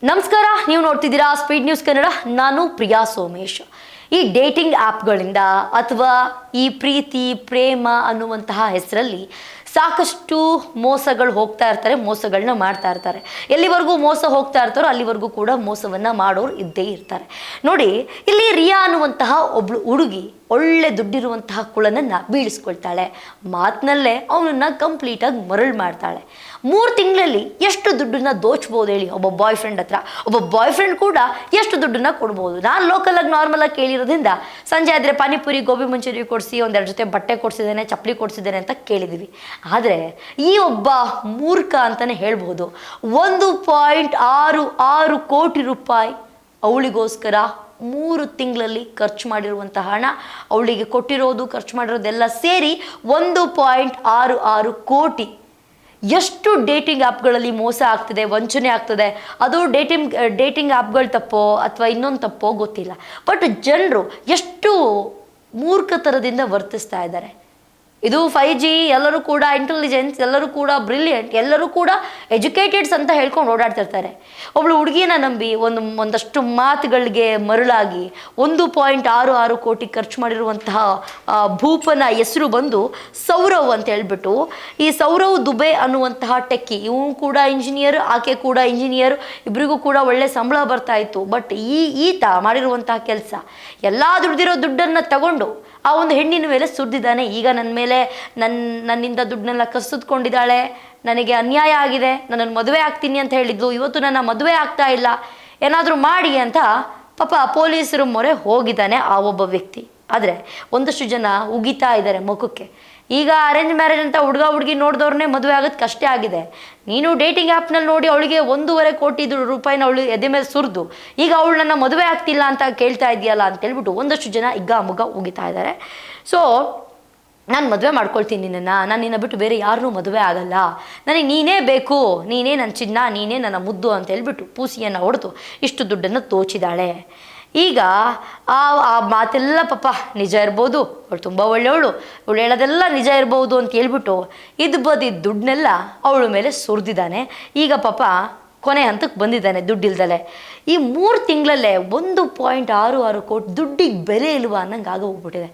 ನಮಸ್ಕಾರ, ನೀವು ನೋಡ್ತಿದ್ದೀರಾ ಸ್ಪೀಡ್ ನ್ಯೂಸ್ ಕನ್ನಡ. ನಾನು ಪ್ರಿಯಾ ಸೋಮೇಶ್. ಈ ಡೇಟಿಂಗ್ ಆ್ಯಪ್ಗಳಿಂದ ಅಥವಾ ಈ ಪ್ರೀತಿ ಪ್ರೇಮ ಅನ್ನುವಂತಹ ಹೆಸರಲ್ಲಿ ಸಾಕಷ್ಟು ಮೋಸಗಳು ಹೋಗ್ತಾ ಇರ್ತಾರೆ, ಮೋಸಗಳನ್ನ ಮಾಡ್ತಾ ಇರ್ತಾರೆ. ಎಲ್ಲಿವರೆಗೂ ಮೋಸ ಹೋಗ್ತಾ ಇರ್ತಾರೋ ಅಲ್ಲಿವರೆಗೂ ಕೂಡ ಮೋಸವನ್ನು ಮಾಡೋರು ಇದ್ದೇ ಇರ್ತಾರೆ. ನೋಡಿ, ಇಲ್ಲಿ ರಿಯಾ ಅನ್ನುವಂತಹ ಒಬ್ಳು ಹುಡುಗಿ ಒಳ್ಳೆ ದುಡ್ಡಿರುವಂತಹ ಕುಳನನ್ನು ಬೀಳಿಸ್ಕೊಳ್ತಾಳೆ. ಮಾತಿನಲ್ಲೇ ಅವನನ್ನು ಕಂಪ್ಲೀಟಾಗಿ ಮರಳು ಮಾಡ್ತಾಳೆ. 3 ತಿಂಗಳಲ್ಲಿ ಎಷ್ಟು ದುಡ್ಡನ್ನ ದೋಚ್ಬೋದು ಹೇಳಿ? ಒಬ್ಬ ಬಾಯ್ ಫ್ರೆಂಡ್ ಹತ್ರ ಒಬ್ಬ ಬಾಯ್ ಫ್ರೆಂಡ್ ಕೂಡ ಎಷ್ಟು ದುಡ್ಡನ್ನ ಕೊಡ್ಬೋದು? ನಾನು ಲೋಕಲಾಗಿ ನಾರ್ಮಲಾಗಿ ಕೇಳಿರೋದ್ರಿಂದ ಸಂಜೆ ಆದರೆ ಪಾನಿಪುರಿ ಗೋಬಿ ಮಂಚೂರಿ ಕೊಡಿಸಿ, 2 ಜೊತೆ ಬಟ್ಟೆ ಕೊಡಿಸಿದ್ದೇನೆ, ಚಪ್ಪಲಿ ಕೊಡಿಸಿದ್ದೇನೆ ಅಂತ ಕೇಳಿದ್ದೀವಿ. ಆದರೆ ಈ ಒಬ್ಬ ಮೂರ್ಖ ಅಂತಲೇ ಹೇಳ್ಬೋದು. 1.66 ಕೋಟಿ ರೂಪಾಯಿ ಅವಳಿಗೋಸ್ಕರ 3 ತಿಂಗಳಲ್ಲಿ ಖರ್ಚು ಮಾಡಿರುವಂತಹ ಹಣ, ಅವಳಿಗೆ ಕೊಟ್ಟಿರೋದು ಖರ್ಚು ಮಾಡಿರೋದೆಲ್ಲ ಸೇರಿ 1.66 ಕೋಟಿ. ಎಷ್ಟು ಡೇಟಿಂಗ್ ಆ್ಯಪ್ಗಳಲ್ಲಿ ಮೋಸ ಆಗ್ತದೆ, ವಂಚನೆ ಆಗ್ತದೆ. ಅದು ಡೇಟಿಂಗ್ ಆ್ಯಪ್ಗಳು ತಪ್ಪೋ ಅಥವಾ ಇನ್ನೊಂದು ತಪ್ಪೋ ಗೊತ್ತಿಲ್ಲ. ಬಟ್ ಜನರು ಎಷ್ಟು ಮೂರ್ಖತನದಿಂದ ವರ್ತಿಸ್ತಾ ಇದ್ದಾರೆ. ಇದು 5G, ಎಲ್ಲರೂ ಕೂಡ ಇಂಟೆಲಿಜೆನ್ಸ್, ಎಲ್ಲರೂ ಕೂಡ ಬ್ರಿಲಿಯಂಟ್, ಎಲ್ಲರೂ ಕೂಡ ಎಜುಕೇಟೆಡ್ಸ್ ಅಂತ ಹೇಳ್ಕೊಂಡು ಓಡಾಡ್ತಿರ್ತಾರೆ. ಒಬ್ಳು ಹುಡುಗಿನ ನಂಬಿ ಒಂದಷ್ಟು ಮಾತುಗಳಿಗೆ ಮರಳಾಗಿ 1.66 ಕೋಟಿ ಖರ್ಚು ಮಾಡಿರುವಂತಹ ಭೂಪನ ಹೆಸರು ಬಂದು ಸೌರವ್ ಅಂತ ಹೇಳ್ಬಿಟ್ಟು, ಈ ಸೌರವ್ ದುಬೆ ಅನ್ನುವಂತಹ ಟೆಕ್ಕಿ, ಇವನು ಕೂಡ ಇಂಜಿನಿಯರ್, ಆಕೆ ಕೂಡ ಇಂಜಿನಿಯರ್, ಇಬ್ಬರಿಗೂ ಕೂಡ ಒಳ್ಳೆ ಸಂಬಳ ಬರ್ತಾ ಇತ್ತು. ಬಟ್ ಈತ ಮಾಡಿರುವಂತಹ ಕೆಲಸ, ಎಲ್ಲ ದುಡ್ದಿರೋ ದುಡ್ಡನ್ನು ತಗೊಂಡು ಆ ಒಂದು ಹೆಣ್ಣಿನ ಮೇಲೆ ಸುರಿದಿದ್ದಾನೆ. ಈಗ ನನ್ನಿಂದ ದುಡ್ಡನ್ನೆಲ್ಲ ಕಸಿದ್ಕೊಂಡಿದ್ದಾಳೆ, ನನಗೆ ಅನ್ಯಾಯ ಆಗಿದೆ, ನನ್ನನ್ನು ಮದುವೆ ಆಗ್ತೀನಿ ಅಂತ ಹೇಳಿದ್ಲು, ಇವತ್ತು ನನ್ನ ಮದುವೆ ಆಗ್ತಾ ಇಲ್ಲ, ಏನಾದರೂ ಮಾಡಿ ಅಂತ ಪಾಪ ಪೊಲೀಸರ ಮೊರೆ ಹೋಗಿದ್ದಾನೆ ಆ ಒಬ್ಬ ವ್ಯಕ್ತಿ. ಆದರೆ ಒಂದಷ್ಟು ಜನ ಉಗಿತಾ ಇದ್ದಾರೆ ಮುಖಕ್ಕೆ. ಈಗ ಅರೇಂಜ್ ಮ್ಯಾರೇಜ್ ಅಂತ ಹುಡುಗಿ ನೋಡಿದವ್ರನ್ನೇ ಮದುವೆ ಆಗೋದು ಕಷ್ಟ ಆಗಿದೆ. ನೀನು ಡೇಟಿಂಗ್ ಆ್ಯಪ್ನಲ್ಲಿ ನೋಡಿ ಅವಳಿಗೆ 1.5 ಕೋಟಿ ರೂಪಾಯಿನ ಅವಳು ಎದೆ ಮೇಲೆ ಸುರಿದು ಈಗ ಅವಳು ನನ್ನ ಮದುವೆ ಆಗ್ತಿಲ್ಲ ಅಂತ ಕೇಳ್ತಾ ಇದೆಯಲ್ಲ ಅಂತೇಳ್ಬಿಟ್ಟು ಒಂದಷ್ಟು ಜನ ಮುಗ ಉಗಿತಾ ಇದ್ದಾರೆ. ಸೊ ನಾನು ಮದುವೆ ಮಾಡ್ಕೊಳ್ತೀನಿ ನಾನು ನಿನ್ನ ಬಿಟ್ಟು ಬೇರೆ ಯಾರನ್ನೂ ಮದುವೆ ಆಗಲ್ಲ, ನನಗೆ ನೀನೇ ಬೇಕು, ನೀನೇ ನನ್ನ ಚಿನ್ನ, ನೀನೇ ನನ್ನ ಮುದ್ದು ಅಂತ ಹೇಳ್ಬಿಟ್ಟು ಪೂಸಿಯನ್ನು ಹೊಡೆದು ಇಷ್ಟು ದುಡ್ಡನ್ನು ತೋಚಿದಾಳೆ. ಈಗ ಆ ಮಾತೆಲ್ಲ ಪಾಪ ನಿಜ ಇರ್ಬೋದು, ಅವಳು ತುಂಬ ಒಳ್ಳೆಯವಳು, ಅವಳು ಹೇಳೋದೆಲ್ಲ ನಿಜ ಇರ್ಬೋದು ಅಂತ ಹೇಳ್ಬಿಟ್ಟು ಬದಿ ದುಡ್ಡನ್ನೆಲ್ಲ ಅವಳ ಮೇಲೆ ಸುರಿದಿದ್ದಾನೆ. ಈಗ ಪಾಪ ಕೊನೆ ಹಂತಕ್ಕೆ ಬಂದಿದ್ದಾನೆ ದುಡ್ಡಿಲ್ದಲೆ. ಈ 3 ತಿಂಗಳಲ್ಲೇ 1.66 ಕೋಟಿ ದುಡ್ಡಿಗೆ ಬೆಲೆ ಇಲ್ವಾ ಅನ್ನಂಗೆ ಆಗೋಗ್ಬಿಟ್ಟಿದೆ.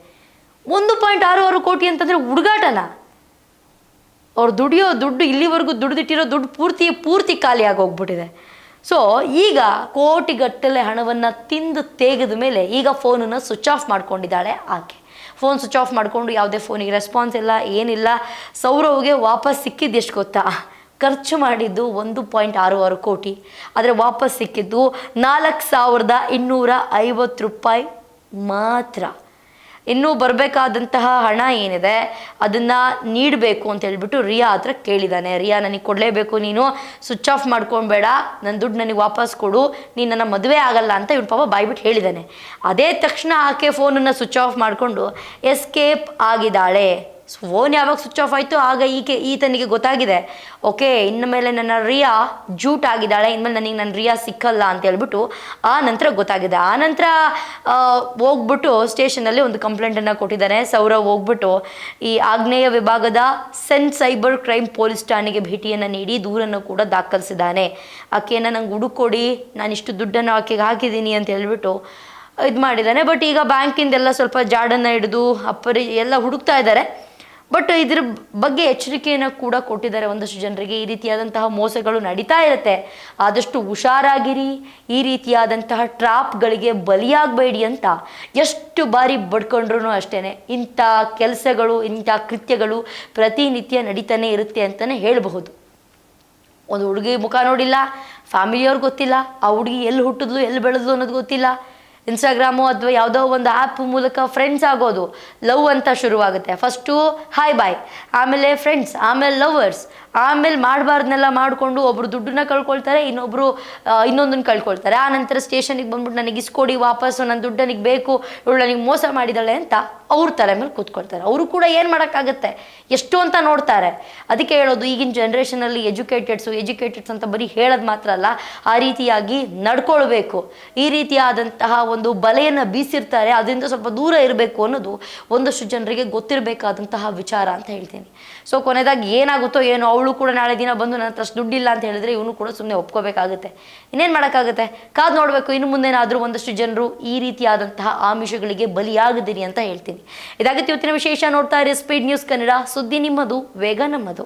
1.66 ಕೋಟಿ ಅಂತಂದರೆ ಹುಡುಗಾಟನ? ಅವ್ರು ದುಡಿಯೋ ದುಡ್ಡು, ಇಲ್ಲಿವರೆಗೂ ದುಡ್ದಿಟ್ಟಿರೋ ದುಡ್ಡು ಪೂರ್ತಿ ಖಾಲಿ ಆಗೋಗ್ಬಿಟ್ಟಿದೆ. ಸೊ ಈಗ ಕೋಟಿಗಟ್ಟಲೆ ಹಣವನ್ನು ತಿಂದು ತೆಗೆದ ಮೇಲೆ ಈಗ ಫೋನನ್ನು ಸ್ವಿಚ್ ಆಫ್ ಮಾಡ್ಕೊಂಡಿದ್ದಾಳೆ ಆಕೆ. ಫೋನ್ ಸ್ವಿಚ್ ಆಫ್ ಮಾಡಿಕೊಂಡು ಯಾವುದೇ ಫೋನಿಗೆ ರೆಸ್ಪಾನ್ಸ್ ಇಲ್ಲ, ಏನಿಲ್ಲ. ಸೌರವ್ಗೆ ವಾಪಸ್ ಸಿಕ್ಕಿದ್ದು ಎಷ್ಟು ಗೊತ್ತಾ? ಖರ್ಚು ಮಾಡಿದ್ದು 1.66 ಕೋಟಿ, ಆದರೆ ವಾಪಸ್ ಸಿಕ್ಕಿದ್ದು 4,250 ರೂಪಾಯಿ ಮಾತ್ರ. ಇನ್ನೂ ಬರಬೇಕಾದಂತಹ ಹಣ ಏನಿದೆ ಅದನ್ನು ನೀಡಬೇಕು ಅಂತ ಹೇಳ್ಬಿಟ್ಟು ರಿಯಾ ಹತ್ರ ಕೇಳಿದ್ದಾನೆ. ರಿಯಾ, ನನಗೆ ಕೊಡಲೇಬೇಕು, ನೀನು ಸ್ವಿಚ್ ಆಫ್ ಮಾಡ್ಕೊಬೇಡ, ನನ್ನ ದುಡ್ಡು ನನಗೆ ವಾಪಸ್ ಕೊಡು, ನೀನು ನನ್ನ ಮದುವೆ ಆಗಲ್ಲ ಅಂತ ಇವನು ಪಾಪ ಬಾಯ್ಬಿಟ್ಟು ಹೇಳಿದ್ದಾನೆ. ಅದೇ ತಕ್ಷಣ ಆಕೆ ಫೋನನ್ನು ಸ್ವಿಚ್ ಆಫ್ ಮಾಡಿಕೊಂಡು ಎಸ್ಕೇಪ್ ಆಗಿದ್ದಾಳೆ. ಫೋನ್ ಯಾವಾಗ ಸ್ವಿಚ್ ಆಫ್ ಆಯಿತು ಆಗ ಈತನಿಗೆ ಗೊತ್ತಾಗಿದೆ, ಓಕೆ ಇನ್ನು ಮೇಲೆ ನನ್ನ ರಿಯಾ ಜೂಟ್ ಆಗಿದ್ದಾಳೆ, ಇನ್ಮೇಲೆ ನನ್ನ ರಿಯಾ ಸಿಕ್ಕಲ್ಲ ಅಂತ ಹೇಳ್ಬಿಟ್ಟು ಆ ನಂತರ ಗೊತ್ತಾಗಿದೆ. ಆ ನಂತರ ಹೋಗ್ಬಿಟ್ಟು ಸ್ಟೇಷನಲ್ಲಿ ಒಂದು ಕಂಪ್ಲೇಂಟನ್ನು ಕೊಟ್ಟಿದ್ದಾನೆ. ಸೌರವ್ ಹೋಗ್ಬಿಟ್ಟು ಈ ಆಗ್ನೇಯ ವಿಭಾಗದ ಸೈಬರ್ ಕ್ರೈಮ್ ಪೊಲೀಸ್ ಠಾಣೆಗೆ ಭೇಟಿಯನ್ನು ನೀಡಿ ದೂರನ್ನು ಕೂಡ ದಾಖಲಿಸಿದ್ದಾನೆ. ಆಕೆಯನ್ನು ನಂಗೆ ಹುಡುಕೊಡಿ, ನಾನು ಇಷ್ಟು ದುಡ್ಡನ್ನು ಆಕೆಗೆ ಹಾಕಿದ್ದೀನಿ ಅಂತ ಹೇಳ್ಬಿಟ್ಟು ಇದು ಮಾಡಿದ್ದಾನೆ. ಬಟ್ ಈಗ ಬ್ಯಾಂಕಿಂದೆಲ್ಲ ಸ್ವಲ್ಪ ಜಾಡನ್ನು ಹಿಡಿದು ಎಲ್ಲ ಹುಡುಕ್ತಾ ಇದ್ದಾರೆ. ಬಟ್ ಇದ್ರ ಬಗ್ಗೆ ಎಚ್ಚರಿಕೆಯನ್ನು ಕೂಡ ಕೊಟ್ಟಿದ್ದಾರೆ ಒಂದಷ್ಟು ಜನರಿಗೆ. ಈ ರೀತಿಯಾದಂತಹ ಮೋಸಗಳು ನಡೀತಾ ಇರುತ್ತೆ, ಆದಷ್ಟು ಹುಷಾರಾಗಿರಿ, ಈ ರೀತಿಯಾದಂತಹ ಟ್ರಾಪ್ಗಳಿಗೆ ಬಲಿಯಾಗಬೇಡಿ ಅಂತ ಎಷ್ಟು ಬಾರಿ ಬಡ್ಕೊಂಡ್ರೂ ಅಷ್ಟೇ ಇಂಥ ಕೆಲಸಗಳು, ಇಂಥ ಕೃತ್ಯಗಳು ಪ್ರತಿನಿತ್ಯ ನಡೀತಾನೆ ಇರುತ್ತೆ ಅಂತಲೇ ಹೇಳಬಹುದು. ಒಂದು ಹುಡುಗಿ ಮುಖ ನೋಡಿಲ್ಲ, ಫ್ಯಾಮಿಲಿಯವ್ರಿಗೆ ಗೊತ್ತಿಲ್ಲ, ಆ ಹುಡುಗಿ ಎಲ್ಲಿ ಹುಟ್ಟಿದ್ಲು ಎಲ್ಲಿ ಬೆಳೆದ್ಲು ಅನ್ನೋದು ಗೊತ್ತಿಲ್ಲ. ಇನ್ಸ್ಟಾಗ್ರಾಮು ಅಥವಾ ಯಾವುದೋ ಒಂದು ಆ್ಯಪ್ ಮೂಲಕ ಫ್ರೆಂಡ್ಸ್ ಆಗೋದು, ಲವ್ ಅಂತ ಶುರುವಾಗುತ್ತೆ. ಫಸ್ಟು ಹಾಯ್ ಬಾಯ್, ಆಮೇಲೆ ಫ್ರೆಂಡ್ಸ್, ಆಮೇಲೆ ಲವರ್ಸ್, ಆಮೇಲೆ ಮಾಡಬಾರ್ದನ್ನೆಲ್ಲ ಮಾಡಿಕೊಂಡು ಒಬ್ಬರು ದುಡ್ಡನ್ನ ಕಳ್ಕೊಳ್ತಾರೆ, ಇನ್ನೊಬ್ಬರು ಇನ್ನೊಂದನ್ನು ಕಳ್ಕೊಳ್ತಾರೆ. ಆ ನಂತರ ಸ್ಟೇಷನಿಗೆ ಬಂದ್ಬಿಟ್ಟು ನನಗೆ ಇಸ್ಕೊಡಿ ವಾಪಸ್ಸು, ನನ್ನ ದುಡ್ಡು ನನಗೆ ಬೇಕು, ಇವಳು ನನಗೆ ಮೋಸ ಮಾಡಿದ್ದಾಳೆ ಅಂತ ಅವ್ರ ತಲೆ ಮೇಲೆ ಕೂತ್ಕೊಳ್ತಾರೆ. ಅವರು ಕೂಡ ಏನು ಮಾಡೋಕ್ಕಾಗತ್ತೆ, ಎಷ್ಟು ಅಂತ ನೋಡ್ತಾರೆ. ಅದಕ್ಕೆ ಹೇಳೋದು, ಈಗಿನ ಜನ್ರೇಷನಲ್ಲಿ ಎಜುಕೇಟೆಡ್ಸ್ ಅಂತ ಬರೀ ಹೇಳೋದು ಮಾತ್ರ ಅಲ್ಲ, ಆ ರೀತಿಯಾಗಿ ನಡ್ಕೊಳ್ಬೇಕು. ಈ ರೀತಿಯಾದಂತಹ ಒಂದು ಬಲೆಯನ್ನು ಬೀಸಿರ್ತಾರೆ, ಅದರಿಂದ ಸ್ವಲ್ಪ ದೂರ ಇರಬೇಕು ಅನ್ನೋದು ಒಂದಷ್ಟು ಜನರಿಗೆ ಗೊತ್ತಿರಬೇಕಾದಂತಹ ವಿಚಾರ ಅಂತ ಹೇಳ್ತೀನಿ. ಸೊ ಕೊನೆಯದಾಗಿ ಏನಾಗುತ್ತೋ ಏನೋ, ಅವಳು ಅವಳು ಕೂಡ ನಾಳೆ ದಿನ ಬಂದು ನನ್ನ ಹತ್ರ ಅಷ್ಟು ದುಡ್ಡಿಲ್ಲ ಅಂತ ಹೇಳಿದ್ರೆ ಇವನು ಕೂಡ ಸುಮ್ಮನೆ ಒಪ್ಕೋಬೇಕಾಗುತ್ತೆ. ಇನ್ನೇನು ಮಾಡೋಕ್ಕಾಗುತ್ತೆ, ಕಾದು ನೋಡಬೇಕು. ಇನ್ನು ಮುಂದೇನಾದರೂ ಒಂದಷ್ಟು ಜನರು ಈ ರೀತಿಯಾದಂತಹ ಆಮಿಷಗಳಿಗೆ ಬಲಿಯಾಗದಿರಿ ಅಂತ ಹೇಳ್ತೀನಿ. ಇದಾಗಿತ್ತು ಇವತ್ತಿನ ವಿಶೇಷ. ನೋಡ್ತಾ ಇರಿ ಸ್ಪೀಡ್ ನ್ಯೂಸ್ ಕನ್ನಡ, ಸುದ್ದಿ ನಿಮ್ಮದು, ವೇಗ ನಮ್ಮದು.